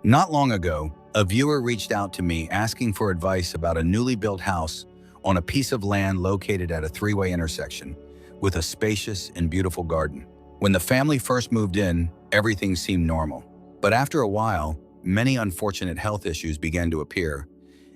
Not long ago, a viewer reached out to me asking for advice about a newly built house on a piece of land located at a three-way intersection with a spacious and beautiful garden. When the family first moved in, everything seemed normal. But after a while, many unfortunate health issues began to appear,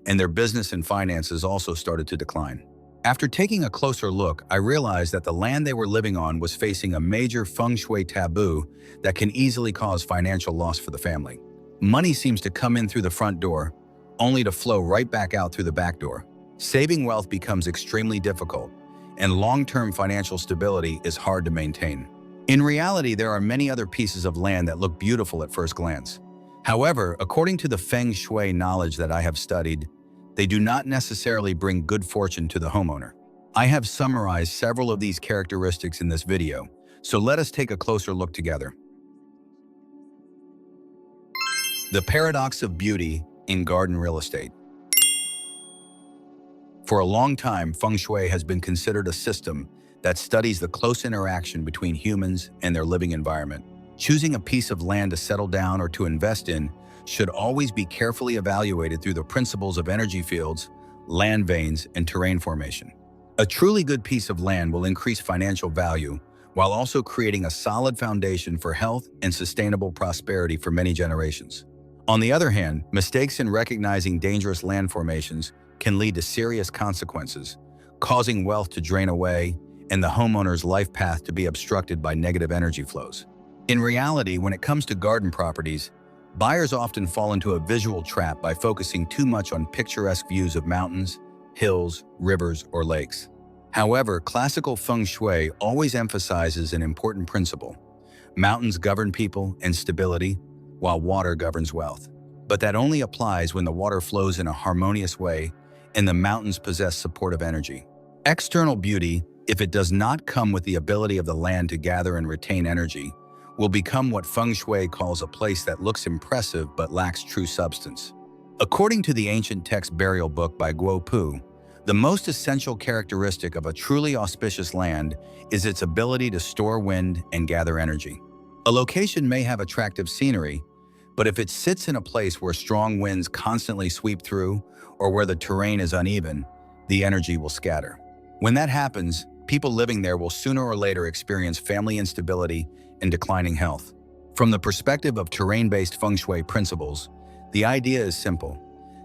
and their business and finances also started to decline. After taking a closer look, I realized that the land they were living on was facing a major Feng Shui taboo that can easily cause financial loss for the family. Money seems to come in through the front door, only to flow right back out through the back door. Saving wealth becomes extremely difficult, and long-term financial stability is hard to maintain. In reality, there are many other pieces of land that look beautiful at first glance. However, according to the Feng Shui knowledge that I have studied, they do not necessarily bring good fortune to the homeowner. I have summarized several of these characteristics in this video, so let us take a closer look together. The paradox of beauty in garden real estate. For a long time, Feng Shui has been considered a system that studies the close interaction between humans and their living environment. Choosing a piece of land to settle down or to invest in should always be carefully evaluated through the principles of energy fields, land veins, and terrain formation. A truly good piece of land will increase financial value while also creating a solid foundation for health and sustainable prosperity for many generations. On the other hand, mistakes in recognizing dangerous land formations can lead to serious consequences, causing wealth to drain away and the homeowner's life path to be obstructed by negative energy flows. In reality, when it comes to garden properties, buyers often fall into a visual trap by focusing too much on picturesque views of mountains, hills, rivers, or lakes. However, classical Feng Shui always emphasizes an important principle. Mountains govern people and stability, while water governs wealth. But that only applies when the water flows in a harmonious way and the mountains possess supportive energy. External beauty, if it does not come with the ability of the land to gather and retain energy, will become what Feng Shui calls a place that looks impressive but lacks true substance. According to the ancient text Burial Book by Guo Pu, the most essential characteristic of a truly auspicious land is its ability to store wind and gather energy. A location may have attractive scenery, but if it sits in a place where strong winds constantly sweep through or where the terrain is uneven, the energy will scatter. When that happens, people living there will sooner or later experience family instability and declining health. From the perspective of terrain-based Feng Shui principles, the idea is simple.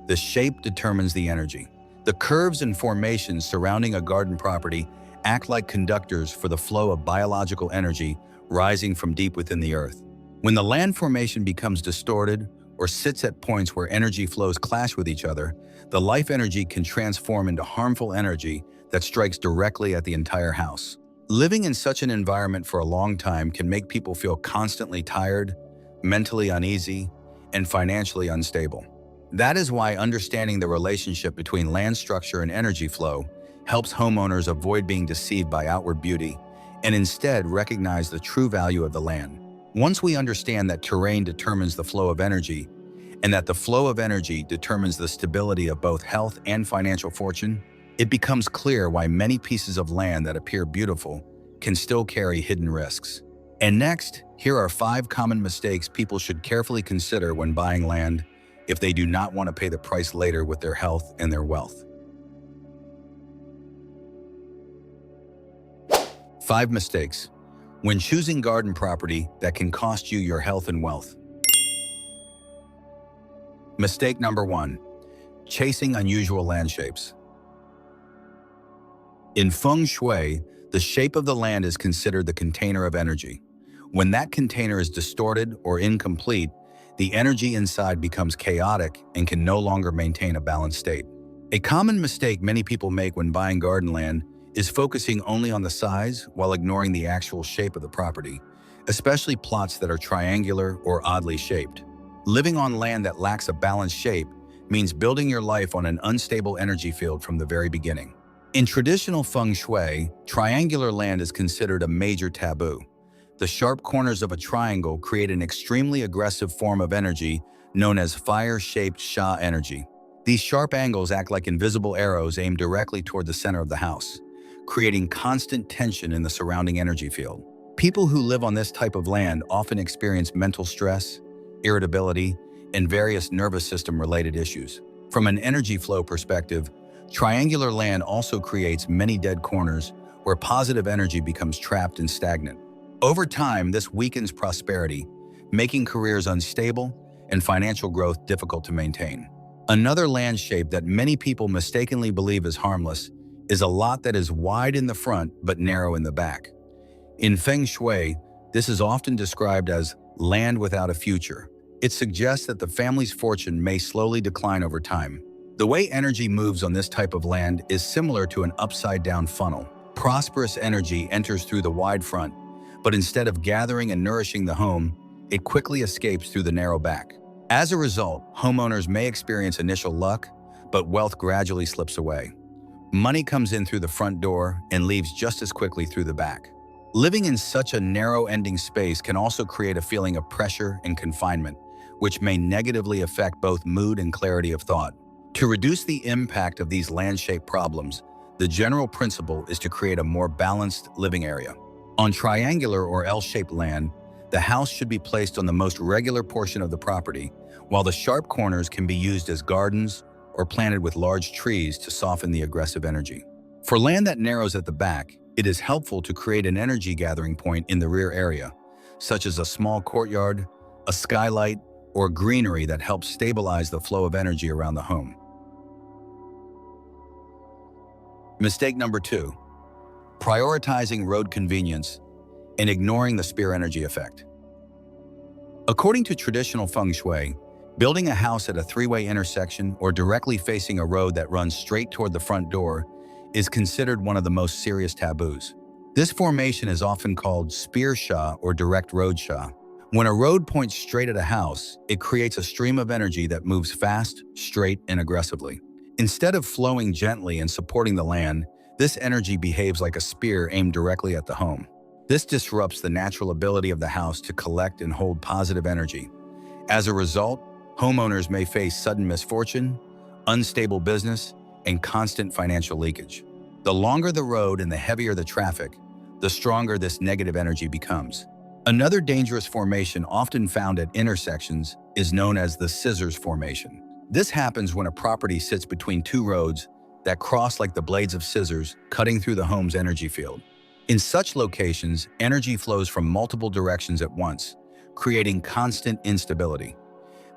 The shape determines the energy. The curves and formations surrounding a garden property act like conductors for the flow of biological energy rising from deep within the earth. When the land formation becomes distorted or sits at points where energy flows clash with each other, the life energy can transform into harmful energy that strikes directly at the entire house. Living in such an environment for a long time can make people feel constantly tired, mentally uneasy, and financially unstable. That is why understanding the relationship between land structure and energy flow helps homeowners avoid being deceived by outward beauty and instead recognize the true value of the land. Once we understand that terrain determines the flow of energy and that the flow of energy determines the stability of both health and financial fortune, it becomes clear why many pieces of land that appear beautiful can still carry hidden risks. And next, here are 5 common mistakes people should carefully consider when buying land if they do not want to pay the price later with their health and their wealth. 5 mistakes when choosing garden property that can cost you your health and wealth. Mistake number 1, chasing unusual land shapes. In Feng Shui, the shape of the land is considered the container of energy. When that container is distorted or incomplete, the energy inside becomes chaotic and can no longer maintain a balanced state. A common mistake many people make when buying garden land is focusing only on the size while ignoring the actual shape of the property, especially plots that are triangular or oddly shaped. Living on land that lacks a balanced shape means building your life on an unstable energy field from the very beginning. In traditional Feng Shui, triangular land is considered a major taboo. The sharp corners of a triangle create an extremely aggressive form of energy known as fire-shaped Sha energy. These sharp angles act like invisible arrows aimed directly toward the center of the house, creating constant tension in the surrounding energy field. People who live on this type of land often experience mental stress, irritability, and various nervous system-related issues. From an energy flow perspective, triangular land also creates many dead corners where positive energy becomes trapped and stagnant. Over time, this weakens prosperity, making careers unstable and financial growth difficult to maintain. Another land shape that many people mistakenly believe is harmless is a lot that is wide in the front but narrow in the back. In Feng Shui, this is often described as land without a future. It suggests that the family's fortune may slowly decline over time. The way energy moves on this type of land is similar to an upside-down funnel. Prosperous energy enters through the wide front, but instead of gathering and nourishing the home, it quickly escapes through the narrow back. As a result, homeowners may experience initial luck, but wealth gradually slips away. Money comes in through the front door and leaves just as quickly through the back. Living in such a narrow-ending space can also create a feeling of pressure and confinement, which may negatively affect both mood and clarity of thought. To reduce the impact of these land-shaped problems, the general principle is to create a more balanced living area. On triangular or L-shaped land, the house should be placed on the most regular portion of the property, while the sharp corners can be used as gardens or planted with large trees to soften the aggressive energy. For land that narrows at the back, it is helpful to create an energy gathering point in the rear area, such as a small courtyard, a skylight, or greenery that helps stabilize the flow of energy around the home. Mistake number 2, prioritizing road convenience and ignoring the spear energy effect. According to traditional Feng Shui, building a house at a three-way intersection or directly facing a road that runs straight toward the front door is considered one of the most serious taboos. This formation is often called spear sha or direct road sha. When a road points straight at a house, it creates a stream of energy that moves fast, straight, and aggressively. Instead of flowing gently and supporting the land, this energy behaves like a spear aimed directly at the home. This disrupts the natural ability of the house to collect and hold positive energy. As a result, homeowners may face sudden misfortune, unstable business, and constant financial leakage. The longer the road and the heavier the traffic, the stronger this negative energy becomes. Another dangerous formation often found at intersections is known as the scissors formation. This happens when a property sits between two roads that cross like the blades of scissors, cutting through the home's energy field. In such locations, energy flows from multiple directions at once, creating constant instability.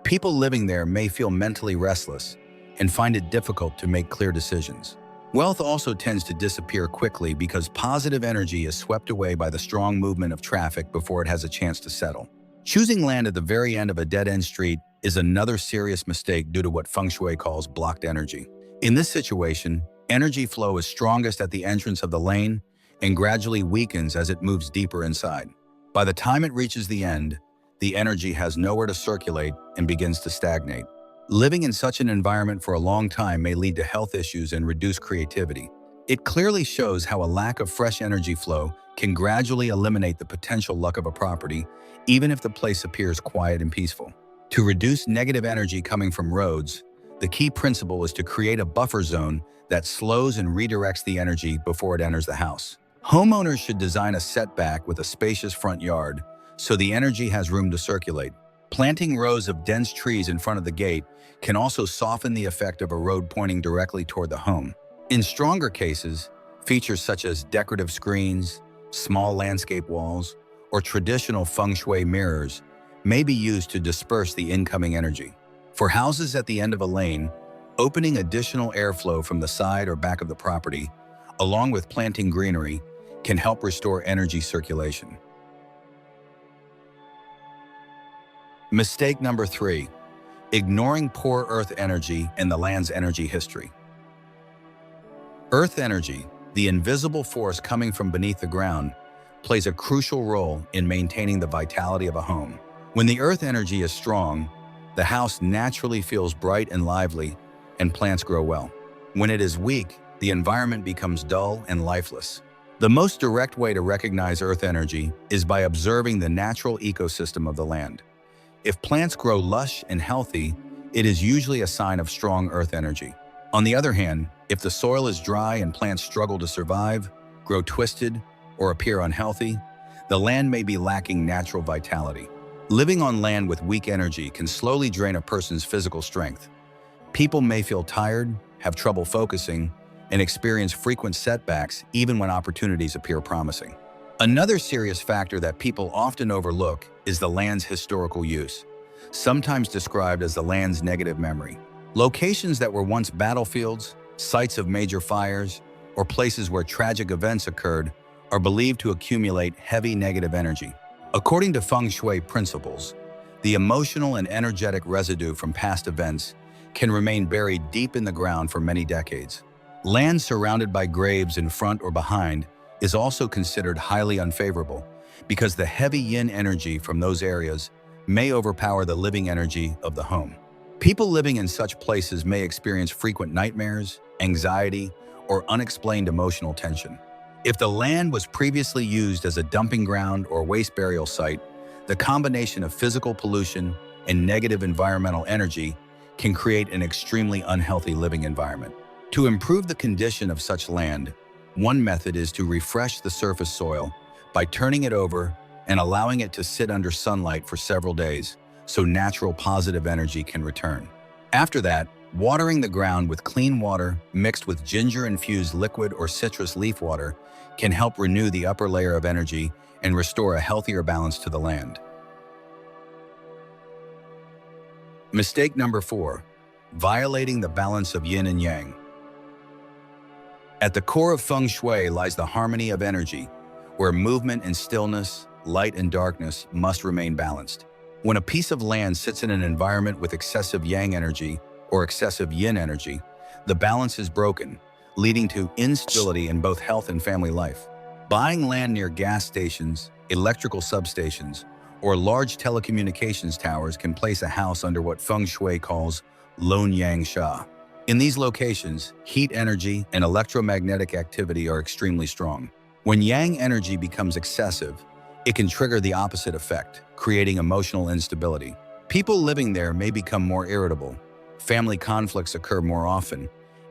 People living there may feel mentally restless and find it difficult to make clear decisions. Wealth also tends to disappear quickly because positive energy is swept away by the strong movement of traffic before it has a chance to settle. Choosing land at the very end of a dead-end street is another serious mistake due to what Feng Shui calls blocked energy. In this situation, energy flow is strongest at the entrance of the lane and gradually weakens as it moves deeper inside. By the time it reaches the end, the energy has nowhere to circulate and begins to stagnate. Living in such an environment for a long time may lead to health issues and reduce creativity. It clearly shows how a lack of fresh energy flow can gradually eliminate the potential luck of a property, even if the place appears quiet and peaceful. To reduce negative energy coming from roads, the key principle is to create a buffer zone that slows and redirects the energy before it enters the house. Homeowners should design a setback with a spacious front yard so the energy has room to circulate. Planting rows of dense trees in front of the gate can also soften the effect of a road pointing directly toward the home. In stronger cases, features such as decorative screens, small landscape walls, or traditional Feng Shui mirrors may be used to disperse the incoming energy. For houses at the end of a lane, opening additional airflow from the side or back of the property, along with planting greenery, can help restore energy circulation. Mistake number 3, ignoring poor earth energy and the land's energy history. Earth energy, the invisible force coming from beneath the ground, plays a crucial role in maintaining the vitality of a home. When the earth energy is strong, the house naturally feels bright and lively, and plants grow well. When it is weak, the environment becomes dull and lifeless. The most direct way to recognize earth energy is by observing the natural ecosystem of the land. If plants grow lush and healthy, it is usually a sign of strong earth energy. On the other hand, if the soil is dry and plants struggle to survive, grow twisted, or appear unhealthy, the land may be lacking natural vitality. Living on land with weak energy can slowly drain a person's physical strength. People may feel tired, have trouble focusing, and experience frequent setbacks even when opportunities appear promising. Another serious factor that people often overlook is the land's historical use, sometimes described as the land's negative memory. Locations that were once battlefields, sites of major fires, or places where tragic events occurred are believed to accumulate heavy negative energy. According to Feng Shui principles, the emotional and energetic residue from past events can remain buried deep in the ground for many decades. Land surrounded by graves in front or behind is also considered highly unfavorable because the heavy yin energy from those areas may overpower the living energy of the home. People living in such places may experience frequent nightmares, anxiety, or unexplained emotional tension. If the land was previously used as a dumping ground or waste burial site, the combination of physical pollution and negative environmental energy can create an extremely unhealthy living environment. To improve the condition of such land, one method is to refresh the surface soil by turning it over and allowing it to sit under sunlight for several days so natural positive energy can return. After that, watering the ground with clean water mixed with ginger-infused liquid or citrus leaf water can help renew the upper layer of energy and restore a healthier balance to the land. Mistake number 4, violating the balance of yin and yang. At the core of Feng Shui lies the harmony of energy, where movement and stillness, light and darkness must remain balanced. When a piece of land sits in an environment with excessive yang energy or excessive yin energy, the balance is broken, leading to instability in both health and family life. Buying land near gas stations, electrical substations, or large telecommunications towers can place a house under what Feng Shui calls lone yang sha. In these locations, heat energy and electromagnetic activity are extremely strong. When yang energy becomes excessive, it can trigger the opposite effect, creating emotional instability. People living there may become more irritable, family conflicts occur more often,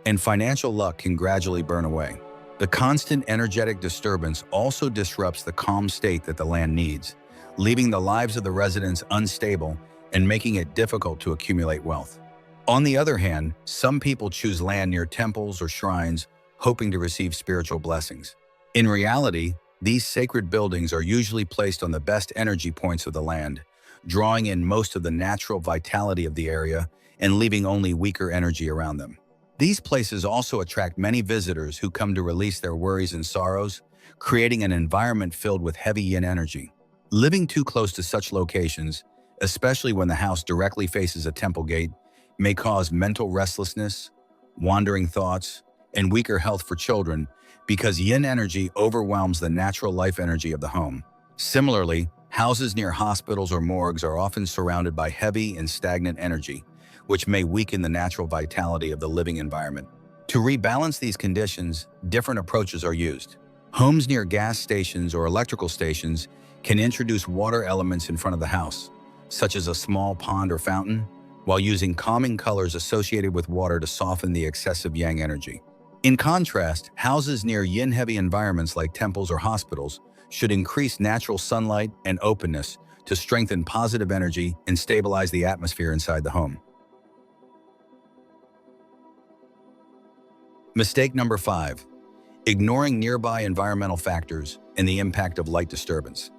and financial luck can gradually burn away. The constant energetic disturbance also disrupts the calm state that the land needs, leaving the lives of the residents unstable and making it difficult to accumulate wealth. On the other hand, some people choose land near temples or shrines, hoping to receive spiritual blessings. In reality, these sacred buildings are usually placed on the best energy points of the land, drawing in most of the natural vitality of the area and leaving only weaker energy around them. These places also attract many visitors who come to release their worries and sorrows, creating an environment filled with heavy yin energy. Living too close to such locations, especially when the house directly faces a temple gate, may cause mental restlessness, wandering thoughts, and weaker health for children because yin energy overwhelms the natural life energy of the home. Similarly, houses near hospitals or morgues are often surrounded by heavy and stagnant energy, which may weaken the natural vitality of the living environment. To rebalance these conditions, different approaches are used. Homes near gas stations or electrical stations can introduce water elements in front of the house, such as a small pond or fountain, while using calming colors associated with water to soften the excessive yang energy. In contrast, houses near yin-heavy environments like temples or hospitals should increase natural sunlight and openness to strengthen positive energy and stabilize the atmosphere inside the home. Mistake number 5, ignoring nearby environmental factors and the impact of light disturbance.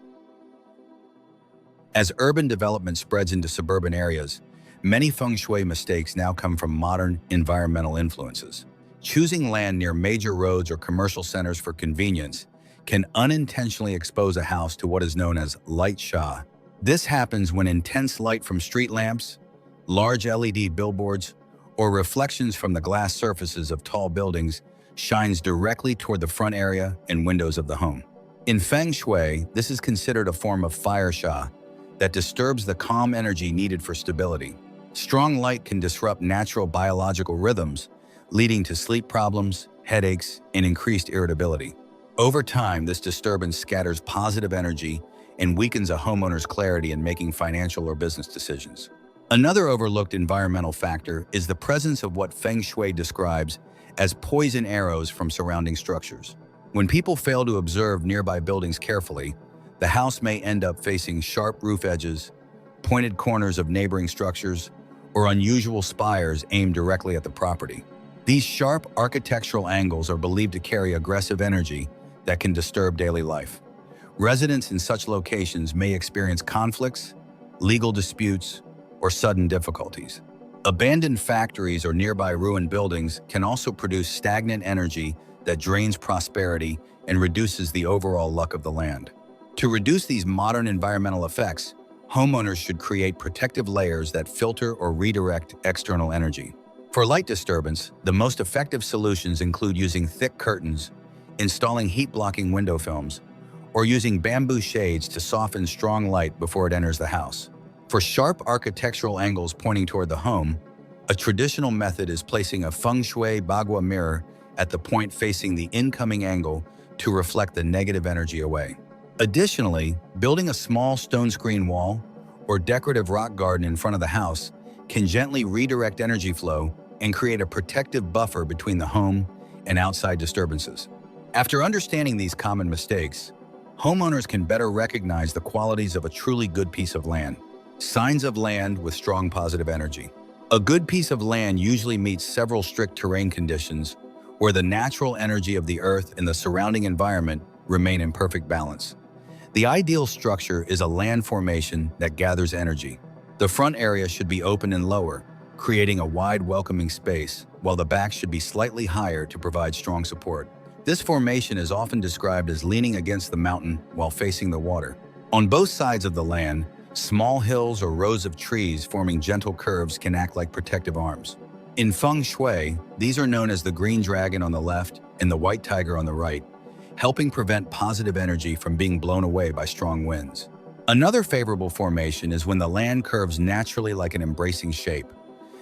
As urban development spreads into suburban areas, many Feng Shui mistakes now come from modern environmental influences. Choosing land near major roads or commercial centers for convenience can unintentionally expose a house to what is known as light sha. This happens when intense light from street lamps, large LED billboards, or reflections from the glass surfaces of tall buildings shines directly toward the front area and windows of the home. In Feng Shui, this is considered a form of fire sha that disturbs the calm energy needed for stability. Strong light can disrupt natural biological rhythms, leading to sleep problems, headaches, and increased irritability. Over time, this disturbance scatters positive energy and weakens a homeowner's clarity in making financial or business decisions. Another overlooked environmental factor is the presence of what Feng Shui describes as poison arrows from surrounding structures. When people fail to observe nearby buildings carefully, the house may end up facing sharp roof edges, pointed corners of neighboring structures, or unusual spires aimed directly at the property. These sharp architectural angles are believed to carry aggressive energy that can disturb daily life. Residents in such locations may experience conflicts, legal disputes, or sudden difficulties. Abandoned factories or nearby ruined buildings can also produce stagnant energy that drains prosperity and reduces the overall luck of the land. To reduce these modern environmental effects, homeowners should create protective layers that filter or redirect external energy. For light disturbance, the most effective solutions include using thick curtains, installing heat-blocking window films, or using bamboo shades to soften strong light before it enters the house. For sharp architectural angles pointing toward the home, a traditional method is placing a Feng Shui bagua mirror at the point facing the incoming angle to reflect the negative energy away. Additionally, building a small stone screen wall or decorative rock garden in front of the house can gently redirect energy flow and create a protective buffer between the home and outside disturbances. After understanding these common mistakes, homeowners can better recognize the qualities of a truly good piece of land. Signs of land with strong positive energy. A good piece of land usually meets several strict terrain conditions where the natural energy of the earth and the surrounding environment remain in perfect balance. The ideal structure is a land formation that gathers energy. The front area should be open and lower, creating a wide, welcoming space, while the back should be slightly higher to provide strong support. This formation is often described as leaning against the mountain while facing the water. On both sides of the land, small hills or rows of trees forming gentle curves can act like protective arms. In Feng Shui, these are known as the green dragon on the left and the white tiger on the right, helping prevent positive energy from being blown away by strong winds. Another favorable formation is when the land curves naturally like an embracing shape.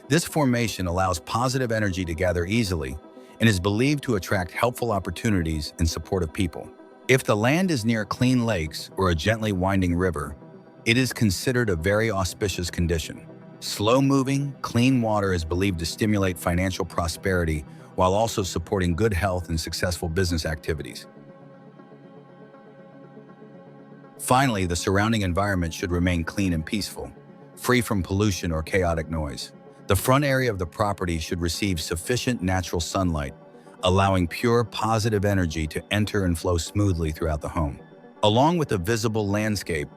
This formation allows positive energy to gather easily and is believed to attract helpful opportunities and supportive people. If the land is near clean lakes or a gently winding river, it is considered a very auspicious condition. Slow-moving, clean water is believed to stimulate financial prosperity while also supporting good health and successful business activities. Finally, the surrounding environment should remain clean and peaceful, free from pollution or chaotic noise. The front area of the property should receive sufficient natural sunlight, allowing pure positive energy to enter and flow smoothly throughout the home. Along with the visible landscape,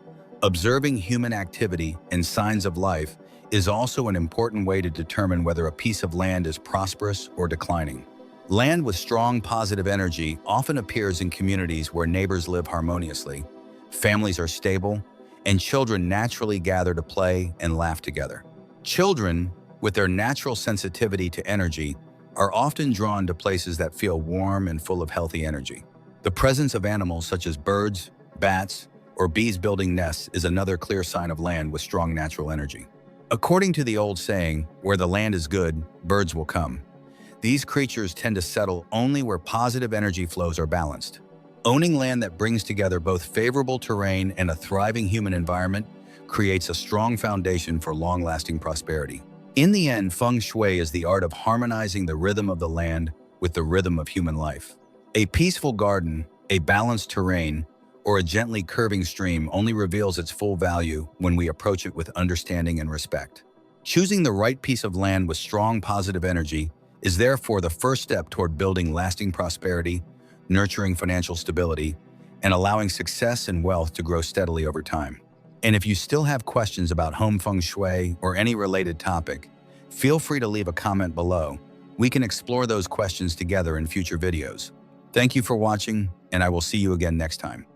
observing human activity and signs of life is also an important way to determine whether a piece of land is prosperous or declining. Land with strong positive energy often appears in communities where neighbors live harmoniously, families are stable, and children naturally gather to play and laugh together. Children, with their natural sensitivity to energy, are often drawn to places that feel warm and full of healthy energy. The presence of animals such as birds, bats, or bees building nests is another clear sign of land with strong natural energy. According to the old saying, where the land is good, birds will come. These creatures tend to settle only where positive energy flows are balanced. Owning land that brings together both favorable terrain and a thriving human environment creates a strong foundation for long-lasting prosperity. In the end, Feng Shui is the art of harmonizing the rhythm of the land with the rhythm of human life. A peaceful garden, a balanced terrain, or a gently curving stream only reveals its full value when we approach it with understanding and respect. Choosing the right piece of land with strong positive energy is therefore the first step toward building lasting prosperity, nurturing financial stability, and allowing success and wealth to grow steadily over time. And if you still have questions about home feng shui or any related topic, feel free to leave a comment below. We can explore those questions together in future videos. Thank you for watching, and I will see you again next time.